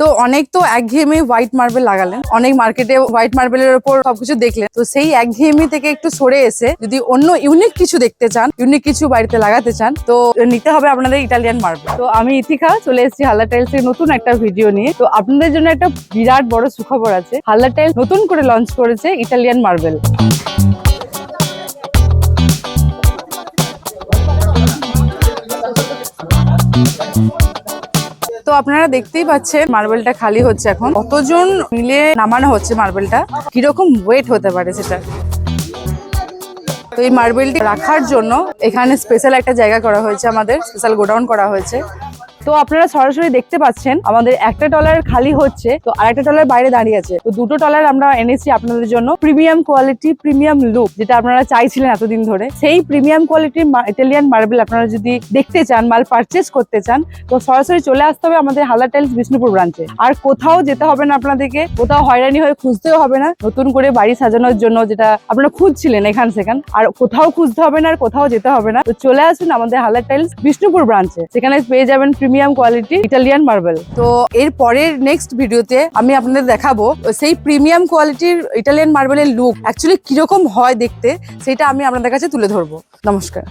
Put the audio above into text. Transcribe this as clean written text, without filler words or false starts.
তো অনেক তো একঘেয়েমি হোয়াইট মার্বেল লাগালেন, অনেক মার্কেটে হোয়াইট মার্বেলের উপর সবকিছু দেখলেন, তো সেই একঘেয়েমি থেকে একটু সরে এসে যদি অন্য ইউনিক কিছু দেখতে চান, ইউনিক কিছু বাড়িতে লাগাতে চান, তো নিতে হবে আপনাদের ইটালিয়ান মার্বেল। তো আমি ইথিকা চলে এসেছি হালদার টাইলস এর নতুন একটা ভিডিও নিয়ে। তো আপনাদের জন্য একটা বিরাট বড় সুখবর আছে, হালদার টাইলস নতুন করে লঞ্চ করেছে ইটালিয়ান মার্বেল। তো আপনারা দেখতেই পাচ্ছেন মার্বেলটা খালি হচ্ছে, এখন কতজন মিলে নামানো হচ্ছে মার্বেলটা, কিরকম ওয়েট হতে পারে সেটা। তো এই মার্বেলটি রাখার জন্য এখানে স্পেশাল একটা জায়গা করা হয়েছে, আমাদের স্পেশাল গোডাউন করা হয়েছে। তো আপনারা সরাসরি দেখতে পাচ্ছেন আমাদের একটা টলার খালি হচ্ছে, তো আরেকটা টলার বাইরে দাঁড়িয়ে আছে। তো দুটো টলার আমরা এনেছি আপনাদের জন্য, প্রিমিয়াম কোয়ালিটি প্রিমিয়াম লুক, যেটা আপনারা চাইছিলেন এতদিন ধরে। সেই প্রিমিয়াম কোয়ালিটির ইটালিয়ান মার্বেল আপনারা যদি দেখতে চান, মাল পারচেস করতে চান, তো সরাসরি চলে আসতে হবে আমাদের হালদার টাইলস বিষ্ণুপুর ব্রাঞ্চে। আর কোথাও যেতে হবে না আপনাদেরকে, কোথাও হয়রানি হয়ে খুঁজতেও হবে না নতুন করে বাড়ি সাজানোর জন্য, যেটা আপনারা খুঁজছিলেন এখান সেখান, আর কোথাও খুঁজতে হবে না, আর কোথাও যেতে হবে না। তো চলে আসুন আমাদের হালদার টাইলস বিষ্ণুপুর ব্রাঞ্চে, সেখানে পেয়ে যাবেন প্রিমিয়াম কোয়ালিটি ইটালিয়ান মার্বেল। তো এর পরের নেক্সট ভিডিওতে আমি আপনাদের দেখাবো সেই প্রিমিয়াম কোয়ালিটির ইটালিয়ান মার্বেলের লুক অ্যাকচুয়ালি কিরকম হয় দেখতে, সেটা আমি আপনাদের কাছে তুলে ধরবো। নমস্কার।